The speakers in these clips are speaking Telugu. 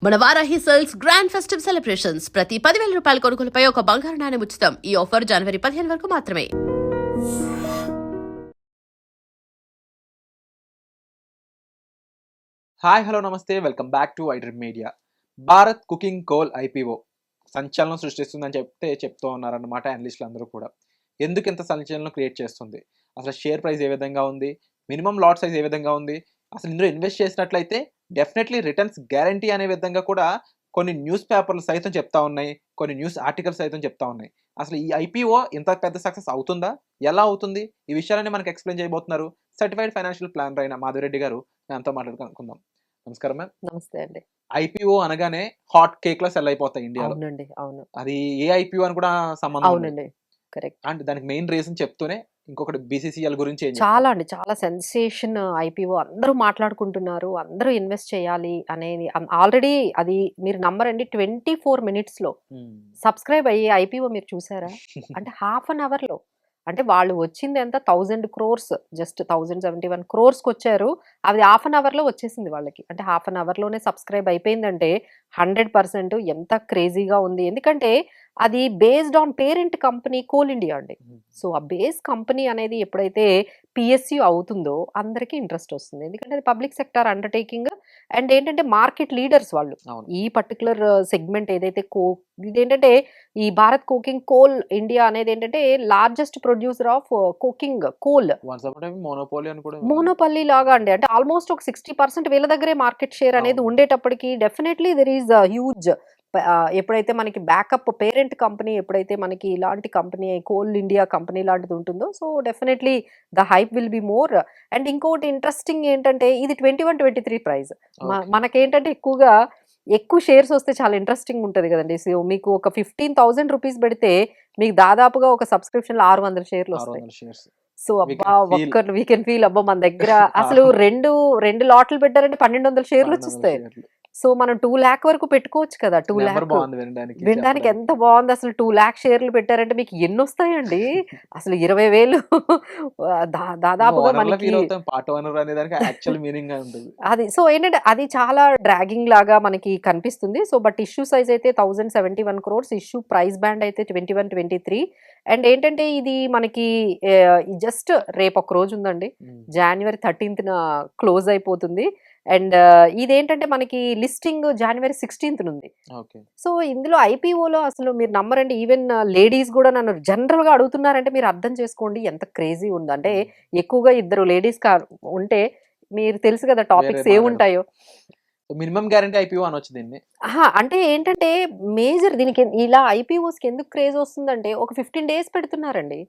మన Varahi sales grand festive celebrations ప్రతి 10,000 రూపాయల కొనుగోలుపై ఒక బంగారు నాణెం ఉచితం. ఈ ఆఫర్ జనవరి 15 వరకు మాత్రమే. హాయ్ హలో నమస్తే welcome back to iDream media. Bharat cooking coal IPO సంచలనం సృష్టిస్తుందని చెప్తూ ఉన్నారన్నమాట అనలిస్టులు అందరూ కూడా. ఎందుకు ఇంత సంచలనం క్రియేట్ చేస్తుంది, అసలు షేర్ ప్రైస్ ఏ విధంగా ఉంది, మినిమం లాట్ సైజ్ ఏ విధంగా ఉంది, అసలు ఇందులో ఇన్వెస్ట్ చేసినట్లయితే డెఫినెట్లీ రిటర్న్స్ గ్యారంటీ అనే విధంగా కూడా కొన్ని న్యూస్ పేపర్లు సైతం చెప్తా ఉన్నాయి, కొన్ని న్యూస్ ఆర్టికల్స్ సైతం చెప్తా ఉన్నాయి. అసలు ఈ ఐపీఓ ఇంత పెద్ద సక్సెస్ అవుతుందా, ఎలా అవుతుంది, ఈ విషయాలన్నీ మనకు ఎక్స్ప్లెయిన్ చేయబోతున్నారు సర్టిఫైడ్ ఫైనాన్షియల్ ప్లానర్ అయిన మాధురెడ్డి గారు. దాంతో మాట్లాడుకుందాం. నమస్కారం మ్యామ్. నమస్తే అండి. ఐపీఓ అనగానే హాట్ కేక్ లో సెల్ అయిపోతాయి ఇండియాలో. అవునండి, అవును. అది ఏ ఐపీఓ అని కూడా సంబంధం ఉండదు. అవునండి, కరెక్ట్. అండ్ దానికి మెయిన్ రీజన్ చెప్తూనే ఇంకొకటి బీసీసీఎల్ గురించి ఏం చెప్తారు? చాలా అండి, చాలా సెన్సేషన్ ఐపీఓ. అందరూ మాట్లాడుకుంటున్నారు, అందరూ ఇన్వెస్ట్ చేయాలి అనేది. ఆల్రెడీ అది మీరు నమ్మరండి, 24 మినిట్స్‌లో సబ్స్క్రైబ్ అయ్యే ఐపీఓ మీరు చూసారా? అంటే హాఫ్ అన్ అవర్‌లో. అంటే వాళ్ళు వచ్చింది ఎంత 1000 క్రోర్స్, జస్ట్ 1071 క్రోర్స్‌కొచ్చారు. అది హాఫ్ అన్ అవర్‌లో వచ్చేసింది వాళ్ళకి. అంటే హాఫ్ అన్ అవర్‌లోనే సబ్స్క్రైబ్ అయిపోయిందంటే 100% ఎంత క్రేజీగా ఉంది. ఎందుకంటే అది based on parent company coal India అండి. సో ఆ బేస్ కంపెనీ అనేది ఎప్పుడైతే పిఎస్యు అవుతుందో అందరికీ ఇంట్రెస్ట్ వస్తుంది. ఎందుకంటే అది పబ్లిక్ సెక్టార్ అండర్‌టేకింగ్. అండ్ ఏంటంటే మార్కెట్ లీడర్స్ వాళ్ళు. అవును. ఈ పర్టిక్యులర్ సెగ్మెంట్ ఏదైతే ఇదేంటంటే ఈ భారత్ కుకింగ్ కోల్ ఇండియా అనేది ఏంటంటే largest producer of cooking coal. Once upon time monopoly అని కూడా మోనోపల్లి లాగా అండి. అంటే ఆల్మోస్ట్ ఒక 60% వీళ్ళ దగ్గరే మార్కెట్ షేర్ అనేది అవును. ఉండేటప్పటికి డెఫినెట్లీ దెర్ ఈస్ హ్యూజ్. ఎప్పుడైతే మనకి బ్యాకప్ పేరెంట్ కంపెనీ, ఎప్పుడైతే మనకి ఇలాంటి కంపెనీ కోల్ ఇండియా కంపెనీ లాంటిది ఉంటుందో, so definitely the hype will be more. And ఇంకోటి ఇంట్రెస్టింగ్ ఏంటంటే ఇది 21, 23 ప్రైస్. Okay. మనకేంటంటే ఎక్కువ షేర్స్ వస్తే చాలా ఇంట్రెస్టింగ్ ఉంటది కదండి. సో మీకు ఒక 15,000 రూపీస్ పెడితే మీకు దాదాపుగా ఒక సబ్స్క్రిప్షన్ 600 షేర్లు వస్తాయి. 600 షేర్స్. సో We అబ్బా, can feel. ఒక్కరు వీ కెన్ ఫీల్ అబ్బా మన దగ్గర అసలు రెండు లాట్లు పెట్టారంటే 1200 షేర్లు 1200 వచ్చేస్తాయి. షేర్లు. సో మనం 2 లాక్ వరకు పెట్టుకోవచ్చు కదా. 2 నెంబర్ లాక్ బాగుంది వినడానికి, వినడానికి చెప్పడానికి. ఎంత బాగుంది అసలు. 2 లాక్ షేర్లు పెట్టారంటే మీకు ఎన్ని వస్తాయండి? అసలు 20,000 దాదాపుగా ఓనర్లా మనకి ఫీల్ అవుతాం. పార్ట్ ఓనర్ అనే దానికి యాక్చువల్ మీనింగ్ ఉంటుంది. అది. సో ఏంటంటే అది చాలా డ్రాగింగ్ లాగా మనకి కనిపిస్తుంది. సో బట్ ఇష్యూ సైజ్ అయితే 1071 క్రోర్స్, ఇష్యూ ప్రైస్ బ్యాండ్ అయితే 21, 23. అండ్ ఏంటంటే ఇది మనకి జస్ట్ రేపు ఒక రోజు ఉందండి, జనవరి 13న క్లోజ్ అయిపోతుంది. అండ్ ఇదేంటంటే మనకి లిస్టింగ్ జనవరి 16th ఉంది. ఓకే. సో ఇందులో ఐపీఓలో అసలు మీరు నమ్మరండి, ఈవెన్ లేడీస్ కూడా నన్ను జనరల్గా అడుగుతున్నారంటే మీరు అర్థం చేసుకోండి ఎంత క్రేజీ ఉంది. అంటే ఎక్కువగా ఇద్దరు లేడీస్ ఉంటే మీరు తెలుసు కదా టాపిక్స్ వేరే ఏముంటాయో. మినిమం గ్యారంటీ ఐపీఓ అనొచ్చు దీన్ని. అంటే ఏంటంటే మేజర్ దీనికి ఇలా ఐపీఓస్కి ఎందుకు క్రేజ్ వస్తుందంటే ఒక 15 డేస్ పెడుతున్నారండి.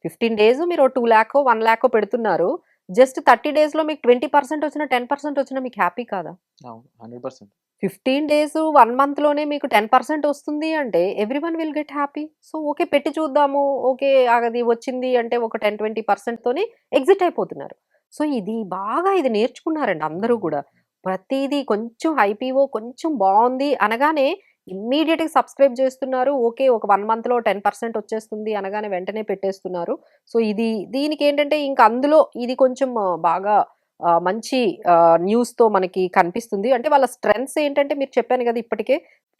15 డేస్ మీరు 2 లాఖో 1 లాఖో పెడుతున్నారు. జస్ట్ 30 డేస్లో మీకు 20% వచ్చినా 10% వచ్చినా మీకు హ్యాపీ కాదా? అవును, 100%. 15 డేస్ 1 మంత్‌లోనే మీకు 10% వస్తుంది అంటే everyone will get happy. So okay, పెట్టి చూద్దాము. ఓకే, అది వచ్చింది అంటే ఒక 10, 20%తోని ఎగ్జిట్ అయిపోతున్నారు. సో ఇది నేర్చుకున్నారండి అందరూ గూడా. ప్రతీదీ కొంచెం ఐపీఓ కొంచెం బావుంది అనగానే ఇమ్మీడియేట్‌గా సబ్స్క్రైబ్ చేస్తున్నారు. ఓకే, ఒక 1 మంత్‌లో 10% వచ్చేస్తుంది అనగానే వెంటనే పెట్టేస్తున్నారు. సో దీనికేంటంటే ఇంక అందులో ఇది కొంచెం బాగా మంచి న్యూస్‌తో మనకి కనిపిస్తుంది. అంటే వాళ్ళ స్ట్రెంగ్త్స్ ఏంటంటే మీరు చెప్పాను గదా ఇప్పటికే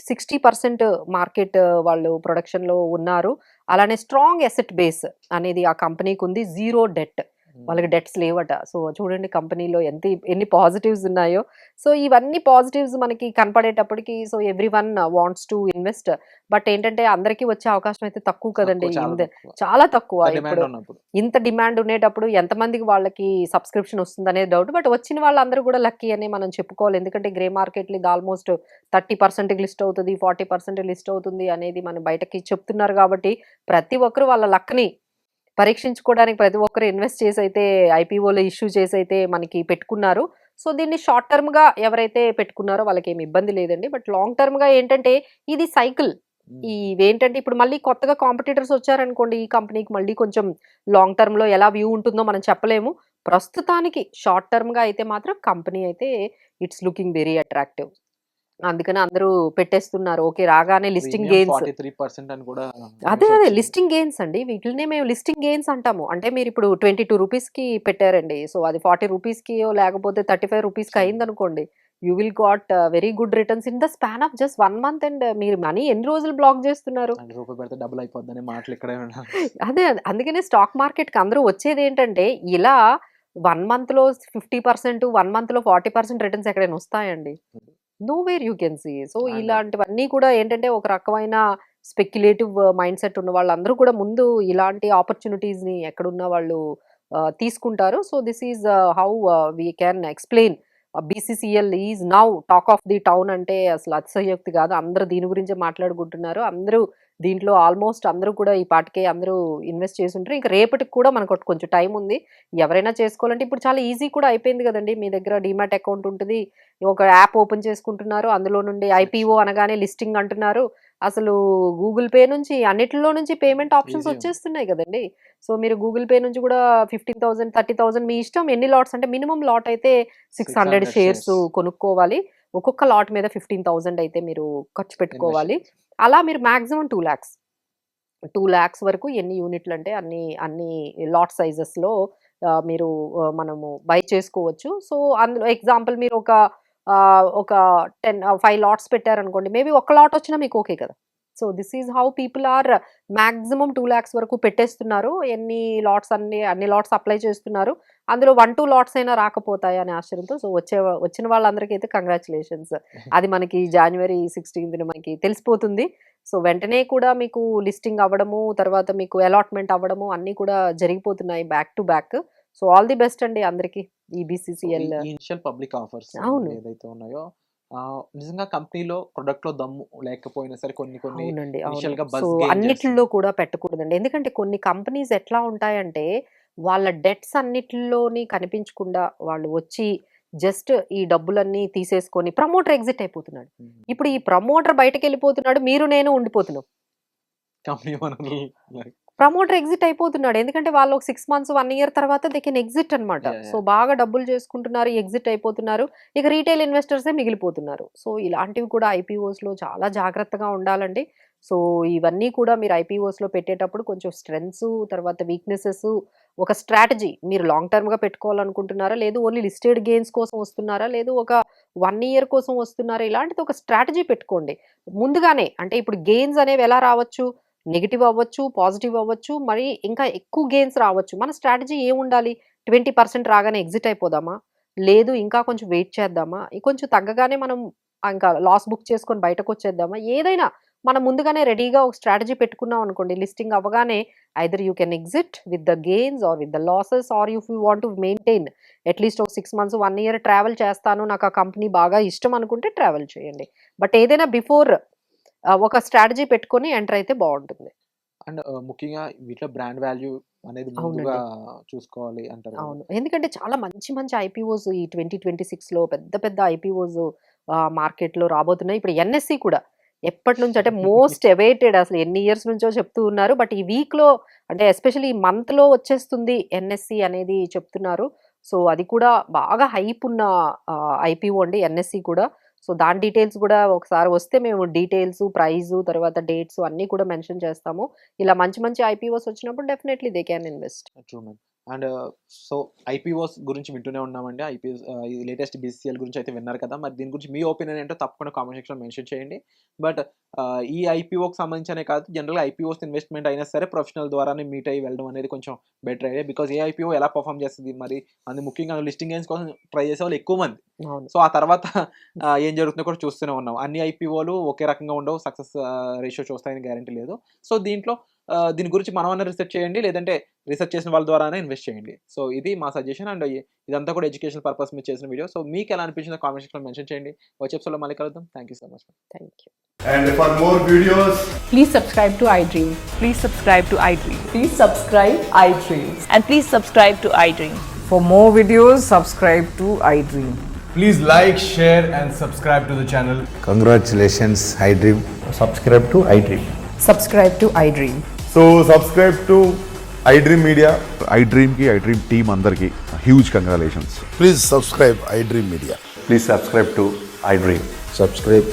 60% మార్కెట్ వాళ్ళు ప్రొడక్షన్‌లో ఉన్నారు. అలానే స్ట్రాంగ్ అసెట్ బేస్ అనేది ఆ కంపెనీకుంది. Zero debt. వాళ్ళకి డెట్స్ లేవట. సో చూడండి కంపెనీలో ఎన్ని పాజిటివ్స్ ఉన్నాయో. సో ఇవన్నీ పాజిటివ్స్ మనకి కనపడేటప్పటికి so everyone wants to invest. But ఏంటంటే అందరికీ వచ్చే అవకాశం అయితే తక్కువ కదండీ. తక్కువ, చాలా తక్కువ. చాలా తక్కువ. ఇంత డిమాండ్ ఇప్పుడు ఉన్నప్పుడు. ఇంత డిమాండ్ ఉండేటప్పుడు ఎంతమందికి వాళ్ళకి సబ్స్క్రిప్షన్ వస్తుందనేది డౌట్. బట్ వచ్చిన వాళ్ళందరూ కూడా లక్కీ అని మనం చెప్పుకోవాలి. ఎందుకంటే గ్రే మార్కెట్‌లో ఇది ఆల్మోస్ట్ 30% లిస్ట్ అవుతది, 40% లిస్ట్ అవుతుంది అనేది మనం బయటకి చెప్తున్నారు కాబట్టి ప్రతి ఒక్కరు వాళ్ళ లక్‌ని పరీక్షించుకోవడానికి ప్రతి ఒక్కరు ఇన్వెస్ట్ చేసైతే ఐపీఓలో ఇష్యూ చేసైతే మనకి పెట్టుకున్నారు. సో దీన్ని షార్ట్ టర్మ్‌గా ఎవరైతే పెట్టుకున్నారో వాళ్ళకేమి ఇబ్బంది లేదండి. బట్ లాంగ్ టర్మ్‌గా ఏంటంటే ఇది సైకిల్. ఇవేంటంటే ఇప్పుడు మళ్ళీ కొత్తగా కాంపిటీటర్స్ వచ్చారనుకోండి, ఈ కంపెనీకి మళ్ళీ కొంచెం లాంగ్ టర్మ్‌లో ఎలా వ్యూ ఉంటుందో మనం చెప్పలేము. ప్రస్తుతానికి షార్ట్ టర్మ్‌గా అయితే మాత్రం కంపెనీ అయితే ఇట్స్ లుకింగ్ వెరీ అట్రాక్టివ్. అందుకని అందరూ పెట్టేస్తున్నారు. ఓకే, రాగానే లిస్టింగ్ ప్రీమియం గెయిన్స్. 43% అని కూడా అదే. న్యూస్ వచ్చింది. లిస్టింగ్ గెయిన్స్ అండి. వీటిల్నే మేము లిస్టింగ్ గెయిన్స్ అంటాము. అంటే మీరిప్పుడు 22 రూపీస్‌కి పెట్టారండి. సో అది 40 రూపీస్‌కియో లేకపోతే 35 రూపీస్‌కి అయిందనుకోండి. You will got very good returns in the span of just 1 month. And మీరు మనీ ఎన్ని రోజులు బ్లాక్ చేస్తున్నారు? రూపాయి పెడితే డబుల్ అయిపోద్దని మాటలు ఇక్కడే విన్నాను. అదే అందుకనే స్టాక్ మార్కెట్కి అందరూ వచ్చేది ఏంటంటే ఇలా 1 మంత్లో 50%, 1 మంత్లో 40% రిటర్న్స్ ఎక్కడైనా వస్తాయండి? Nowhere you can see. So And- ఇలాంటివన్నీ కూడా ఏంటంటే ఒక రకమైన స్పెక్యులేటివ్ మైండ్ సెట్ ఉన్న వాళ్ళందరూ కూడా ముందు ఇలాంటి ఆపర్చునిటీస్ని ఎక్కడున్న వాళ్ళు తీసుకుంటారు. So this is how we can explain BCCL is now talk of the town అంటే అసలు అతిశయోక్తి కాదు. అందరూ దీని గురించే మాట్లాడుకుంటున్నారు. అందరూ దీంట్లో ఆల్మోస్ట్ అందరూ కూడా ఈ పాటికే అందరూ ఇన్వెస్ట్ చేసి ఉంటారు. ఇంకా రేపటికి కూడా మనకు కొంచెం టైం ఉంది. ఎవరైనా చేసుకోవాలంటే ఇప్పుడు చాలా ఈజీ కూడా అయిపోయింది కదండి. మీ దగ్గర డీమ్యాట్ అకౌంట్ ఉంటుంది, ఒక యాప్ ఓపెన్ చేసుకుంటున్నారు, అందులో నుండి ఐపీఓ అనగానే లిస్టింగ్ అంటున్నారు. అసలు గూగుల్ పే నుంచి అన్నిటిలో నుంచి పేమెంట్ ఆప్షన్స్ Easy. వచ్చేస్తున్నాయి కదండి. సో మీరు గూగుల్ పే నుంచి కూడా 15,000, 30,000 మీ ఇష్టం. ఎన్ని లాట్స్ అంటే మినిమం లాట్ అయితే 600 షేర్స్ shares. కొనుక్కోవాలి. ఒక్కొక్క లాట్ మీద 15,000 అయితే మీరు ఖర్చు పెట్టుకోవాలి. అలా మీరు మాక్సిమం 2 lakhs 2 lakhs వరకు ఎన్ని యూనిట్లు అంటే అన్ని లాట్ సైజెస్లో మీరు మనము బై చేసుకోవచ్చు. సో అందులో ఎగ్జాంపుల్ మీరు ఒక 5 లాట్స్ పెట్టారనుకోండి, మేబీ ఒక లాట్ వచ్చినా మీకు ఓకే కదా. So this is how people or maximum 2 lakhs వరకు పెట్టేస్తున్నారు. అన్ని లాట్స్ అప్లై చేస్తున్నారు. అందులో 1-2 లాట్స్ అయినా రాకపోతాయి అనే ఆశ్చర్యంతో. సో వచ్చిన వాళ్ళందరికీ అయితే కంగ్రాచులేషన్స్. అది మనకి January 16th మనకి తెలిసిపోతుంది. సో వెంటనే కూడా మీకు లిస్టింగ్ అవ్వడము, తర్వాత మీకు అలాట్మెంట్ అవ్వడము అన్నీ కూడా జరిగిపోతున్నాయి back to back. So all the best అండి అందరికి ఈ బీసీసీఎల్. ఇనిషియల్ పబ్లిక్ ఆఫర్స్ అవును. ఏదైతే ఉన్నాయో నిజంగా కంపెనీలో ప్రొడక్ట్ లో దమ్ము లేకపోయినా సరే కొన్ని అవునండి, initial గా అవును. buzz సో gain అన్నిటిలో కూడా పెట్టకూడదండి. ఎందుకంటే కొన్ని కంపెనీస్ ఎట్లా ఉంటాయంటే వాళ్ళ డెట్స్ అన్నిటిలోని కనిపించకుండా వాళ్ళు వచ్చి జస్ట్ ఈ డబ్బులన్నీ తీసేసుకొని ప్రమోటర్ ఎగ్జిట్ అయిపోతున్నాడు. ఇప్పుడు ఈ ప్రమోటర్ బయటకు వెళ్ళిపోతున్నాడు, మీరు నేను ఉండిపోతున్నాం. కంపెనీ వనరులు ప్రమోటర్ ఎగ్జిట్ అయిపోతున్నాడు. ఎందుకంటే వాళ్ళు ఒక 6 months 1 year తర్వాత దే కెన్ ఎగ్జిట్ అనమాట. Yeah, yeah. సో బాగా డబ్బులు చేసుకుంటున్నారు, ఎగ్జిట్ అయిపోతున్నారు. ఇక రీటైల్ ఇన్వెస్టర్సే మిగిలిపోతున్నారు. సో ఇలాంటివి కూడా ఐపీఓస్లో చాలా జాగ్రత్తగా ఉండాలండి. సో ఇవన్నీ కూడా మీరు ఐపీఓస్లో పెట్టేటప్పుడు కొంచెం స్ట్రెంగ్స్, తర్వాత వీక్నెసెస్, ఒక స్ట్రాటజీ మీరు లాంగ్ టర్మ్గా పెట్టుకోవాలనుకుంటున్నారా, లేదు ఓన్లీ లిస్టెడ్ గెయిన్స్ కోసం వస్తున్నారా, లేదు ఒక 1 year కోసం వస్తున్నారా, ఇలాంటిది ఒక స్ట్రాటజీ పెట్టుకోండి ముందుగానే. అంటే ఇప్పుడు గెయిన్స్ అనేవి ఎలా రావచ్చు, నెగిటివ్ అవ్వచ్చు, పాజిటివ్ అవ్వచ్చు, మరి ఇంకా ఎక్కువ గెయిన్స్ రావచ్చు. మన స్ట్రాటజీ ఏముండాలి? 20% రాగానే ఎగ్జిట్ అయిపోదామా, లేదు ఇంకా కొంచెం వెయిట్ చేద్దామా, కొంచెం తగ్గగానే మనం ఇంకా లాస్ బుక్ చేసుకొని బయటకు వచ్చేద్దామా, ఏదైనా మనం ముందుగానే రెడీగా ఒక స్ట్రాటజీ పెట్టుకున్నాం అనుకోండి, లిస్టింగ్ అవ్వగానే either you can exit with the gains or with the losses, or if you want to maintain at least ఒక 6 months 1 year ట్రావెల్ చేస్తాను, నాకు ఆ కంపెనీ బాగా ఇష్టం అనుకుంటే ట్రావెల్ చేయండి. బట్ ఏదైనా బిఫోర్ ఒక స్ట్రాటజీ పెట్టుకొని ఎంటర్ అయితే బాగుంటుంది. అండ్ ముఖ్యంగా వీటిలో బ్రాండ్ వాల్యూ అనేది ముందుగా చూసుకోవాలి అంటారు. అవును, ఎందుకంటే చాలా మంచి మంచి ఐపీఓస్ ఈ 2026లో పెద్ద ఐపీఓస్ మార్కెట్లో రాబోతున్నాయి. ఇప్పుడు ఎన్ఎస్సి కూడా ఎప్పటి నుంచి అంటే మోస్ట్ అవైటెడ్, అసలు ఎన్ని ఇయర్స్ నుంచో చెప్తూ ఉన్నారు. బట్ ఈ వీక్లో అంటే ఎస్పెషల్లీ ఈ మంత్లో వచ్చేస్తుంది ఎన్ఎస్సి అనేది చెప్తున్నారు. సో అది కూడా బాగా హైప్ ఉన్న ఐపీఓ అండి ఎన్ఎస్సి కూడా. సో దాని డీటెయిల్స్ కూడా ఒకసారి వస్తే మేము డీటెయిల్స్, ప్రైజు, తర్వాత డేట్స్ అన్నీ కూడా మెన్షన్ చేస్తాము. ఇలా మంచి మంచి ఐపీఓస్ వచ్చినప్పుడు definitely they can invest. True ma'am. And so IPOs గురించి వింటూనే ఉన్నామండి. ఐపీఓస్ ఈ లేటెస్ట్ బీసీఎల్ గురించి అయితే విన్నారు కదా. మరి దీని గురించి మీ ఒపీనియన్ ఏంటో తప్పకుండా కామెంట్ సెక్షన్లో మెన్షన్ చేయండి. బట్ ఈ ఐపీఓకి సంబంధించనే కాదు, జనరల్గా ఐపీఓస్ ఇన్వెస్ట్మెంట్ అయినా సరే ప్రొఫెషనల్ ద్వారానే మీట్ అయ్యి వెళ్ళడం అనేది కొంచెం better idea. Because A IPO ఎలా పర్ఫామ్ చేస్తుంది, మరి అది ముఖ్యంగా లిస్టింగ్ గెయిన్స్ కోసం ట్రై చేసే వాళ్ళు ఎక్కువ మంది. సో ఆ తర్వాత ఏం జరుగుతుందో కూడా చూస్తూనే ఉన్నాం. అన్ని ఐపీఓలు ఒకే రకంగా ఉండవు, సక్సెస్ రేషియో చూస్తాయని గ్యారంటీ లేదు. సో దీంట్లో దీని గురించి మనమన్నా రీసెర్చ్ చేయండి, లేదంటే రీసెర్చ్ చేసిన వాళ్ళ ద్వారానే ఇన్వెస్ట్ చేయండి. సో ఇది మా సజెషన్. అండ్ ఇదంతా కూడా ఎడ్యుకేషన్ పర్పస్ మీద చేసిన వీడియో. సో మీకు ఎలా అనిపించిందో కామెంట్ సెక్షన్లో మెన్షన్ చేయండి. వచ్చే ఎపిసోడ్లో మళ్ళీ కలుద్దాం. Thank you so much. Thank you. And for more videos, Please subscribe to iDream. Please subscribe to iDream. Please subscribe iDream. And please subscribe to iDream. For more videos, subscribe to iDream. please like, share and subscribe to the channel. Congratulations, iDream. subscribe to iDream. Subscribe to iDream. So subscribe to iDream Media. iDream ki iDream team అందరికి huge congratulations. Please subscribe iDream Media. Please subscribe to iDream. Subscribe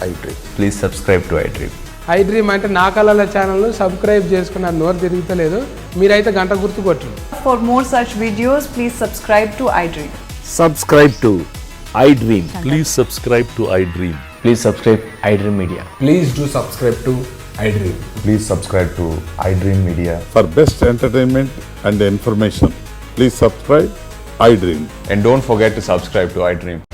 iDream. Please subscribe to iDream. iDream అంటే నా కళల ఛానల్ సబ్స్క్రైబ్ చేసుకున్న నోరు తిరుగుతలేదు, మీరైతే గంట గుర్తు కొట్టండి. For more such videos, please subscribe to iDream. Subscribe to iDream. Please subscribe to iDream. Please subscribe iDream Media. Please do subscribe to iDream. Please subscribe to iDream Media. For best entertainment and information, please subscribe iDream. And don't forget to subscribe to iDream.